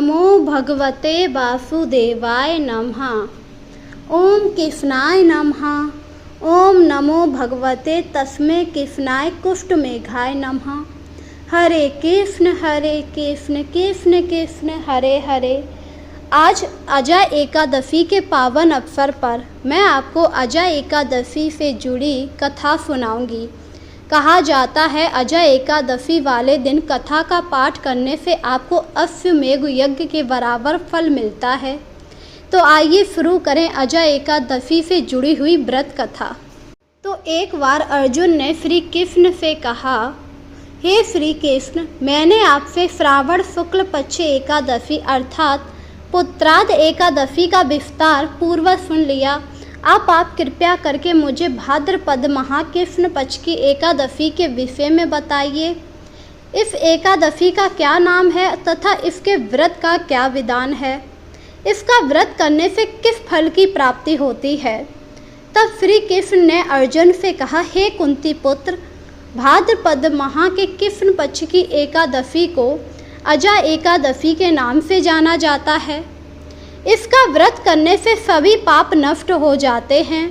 नमो भगवते वासुदेवाय नमः। ओम कृष्णाय नमः। ओम नमो भगवते तस्मै कृष्णाय कुष्ठमेघाय नमः। हरे कृष्ण कृष्ण कृष्ण हरे हरे। आज अजय एकादशी के पावन अवसर पर मैं आपको अजय एकादशी से जुड़ी कथा सुनाऊंगी। कहा जाता है अजय एकादशी वाले दिन कथा का पाठ करने से आपको अश्वमेध यज्ञ के बराबर फल मिलता है। तो आइए शुरू करें अजय एकादशी से जुड़ी हुई व्रत कथा। तो एक बार अर्जुन ने श्री कृष्ण से कहा, हे श्री कृष्ण, मैंने आपसे श्रावण शुक्ल पक्ष एकादशी अर्थात पुत्राद एकादशी का विस्तार पूर्वक सुन लिया। आप कृपया करके मुझे भाद्रपद महाकृष्ण पक्ष की एकादशी के विषय में बताइए। इस एकादशी का क्या नाम है तथा इसके व्रत का क्या विधान है? इसका व्रत करने से किस फल की प्राप्ति होती है? तब श्री कृष्ण ने अर्जुन से कहा, हे कुंती पुत्र, भाद्रपद माह के कृष्ण पक्ष की एकादशी को अजय एकादशी के नाम से जाना जाता है। इसका व्रत करने से सभी पाप नष्ट हो जाते हैं।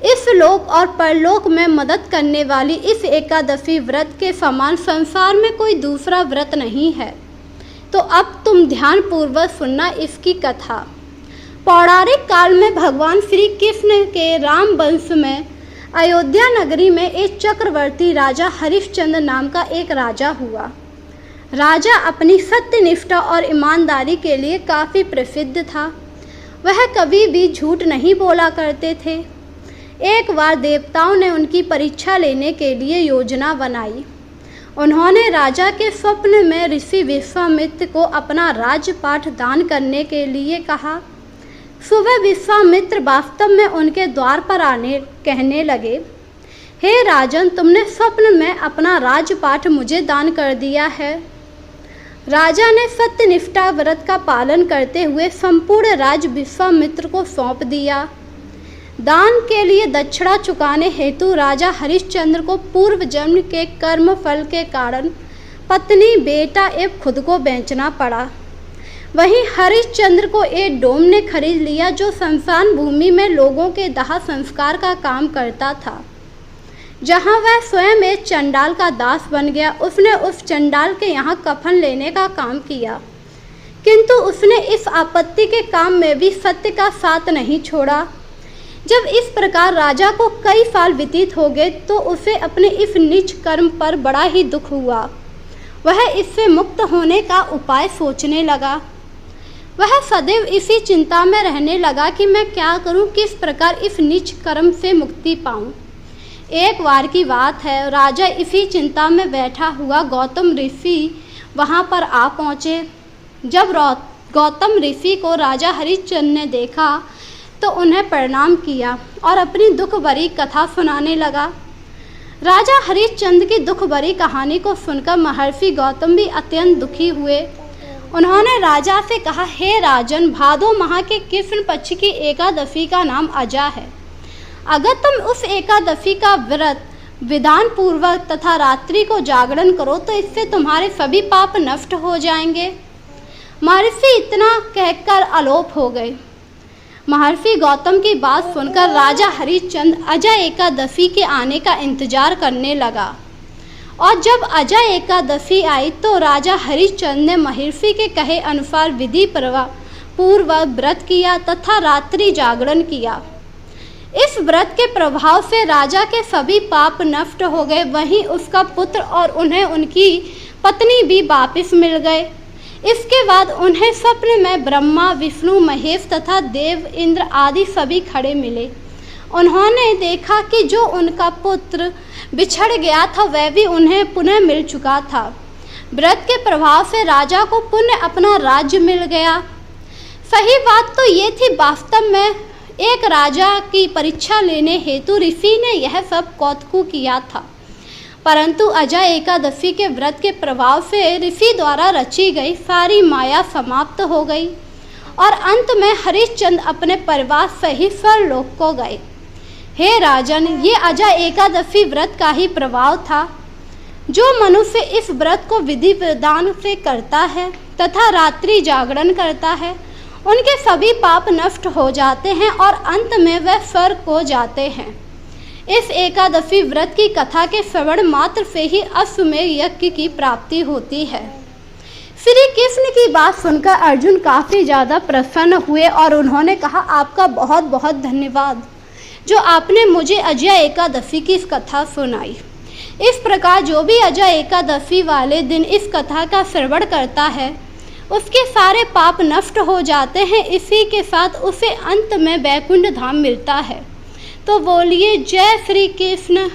इस लोक और परलोक में मदद करने वाली इस एकादशी व्रत के समान संसार में कोई दूसरा व्रत नहीं है। तो अब तुम ध्यान पूर्वक सुनना इसकी कथा। पौराणिक काल में भगवान श्री कृष्ण के राम वंश में अयोध्या नगरी में एक चक्रवर्ती राजा हरिश्चंद्र नाम का एक राजा हुआ। राजा अपनी सत्यनिष्ठा और ईमानदारी के लिए काफ़ी प्रसिद्ध था। वह कभी भी झूठ नहीं बोला करते थे। एक बार देवताओं ने उनकी परीक्षा लेने के लिए योजना बनाई। उन्होंने राजा के स्वप्न में ऋषि विश्वामित्र को अपना राजपाट दान करने के लिए कहा। सुबह विश्वामित्र वास्तव में उनके द्वार पर आने कहने लगे, हे राजन, तुमने स्वप्न में अपना राजपाट मुझे दान कर दिया है। राजा ने सत्यनिष्ठा व्रत का पालन करते हुए संपूर्ण राज विश्वामित्र को सौंप दिया। दान के लिए दक्षिणा चुकाने हेतु राजा हरिश्चंद्र को पूर्व जन्म के कर्म फल के कारण पत्नी, बेटा एवं खुद को बेचना पड़ा। वहीं हरिश्चंद्र को एक डोम ने खरीद लिया जो शमशान भूमि में लोगों के दाह संस्कार का काम करता था। जहां वह स्वयं एक चंडाल का दास बन गया। उसने उस चंडाल के यहाँ कफन लेने का काम किया, किंतु उसने इस आपत्ति के काम में भी सत्य का साथ नहीं छोड़ा। जब इस प्रकार राजा को कई साल व्यतीत हो गए तो उसे अपने इस नीच कर्म पर बड़ा ही दुख हुआ। वह इससे मुक्त होने का उपाय सोचने लगा। वह सदैव इसी चिंता में रहने लगा कि मैं क्या करूं, किस प्रकार इस नीच कर्म से मुक्ति पाऊं। एक बार की बात है, राजा इसी चिंता में बैठा हुआ गौतम ऋषि वहां पर आ पहुँचे। जब गौतम ऋषि को राजा हरिश्चंद्र ने देखा तो उन्हें प्रणाम किया और अपनी दुख भरी कथा सुनाने लगा। राजा हरिश्चंद्र की दुख भरी कहानी को सुनकर महर्षि गौतम भी अत्यंत दुखी हुए। उन्होंने राजा से कहा, हे राजन, भादो माह के कृष्ण पक्ष की एकादशी का नाम अजय है। अगर तुम उस एकादशी का व्रत विधान पूर्वक तथा रात्रि को जागरण करो तो इससे तुम्हारे सभी पाप नष्ट हो जाएंगे। महर्षि इतना कहकर अलोप हो गए। महर्षि गौतम की बात सुनकर राजा हरिश्चंद्र अजय एकादशी के आने का इंतजार करने लगा। और जब अजय एकादशी आई तो राजा हरिश्चंद्र ने महर्षि के कहे अनुसार विधि पूर्वक व्रत किया तथा रात्रि जागरण किया। इस व्रत के प्रभाव से राजा के सभी पाप नष्ट हो गए। वहीं उसका पुत्र और उन्हें उनकी पत्नी भी वापस मिल गए। इसके बाद उन्हें स्वप्न में ब्रह्मा, विष्णु, महेश तथा देव, इंद्र आदि सभी खड़े मिले। उन्होंने देखा कि जो उनका पुत्र बिछड़ गया था वह भी उन्हें पुनः मिल चुका था। व्रत के प्रभाव से राजा को पुनः अपना राज्य मिल गया। सही बात तो ये थी, वास्तव में एक राजा की परीक्षा लेने हेतु ऋषि ने यह सब कौतुक किया था, परंतु अजय एकादशी के व्रत के प्रभाव से ऋषि द्वारा रची गई सारी माया समाप्त हो गई और अंत में हरिश्चंद्र अपने परिवार सहित स्वर्गलोक को गए। हे राजन, ये अजय एकादशी व्रत का ही प्रभाव था। जो मनुष्य इस व्रत को विधि विधान से करता है तथा रात्रि जागरण करता है, उनके सभी पाप नष्ट हो जाते हैं और अंत में वह स्वर्ग को जाते हैं। इस एकादशी व्रत की कथा के श्रवण मात्र से ही अश्वमेध यज्ञ की प्राप्ति होती है। श्री कृष्ण की बात सुनकर अर्जुन काफ़ी ज़्यादा प्रसन्न हुए और उन्होंने कहा, आपका बहुत बहुत धन्यवाद जो आपने मुझे अजय एकादशी की इस कथा सुनाई। इस प्रकार जो भी अजय एकादशी वाले दिन इस कथा का श्रवण करता है उसके सारे पाप नष्ट हो जाते हैं। इसी के साथ उसे अंत में वैकुंठ धाम मिलता है। तो बोलिए जय श्री कृष्ण।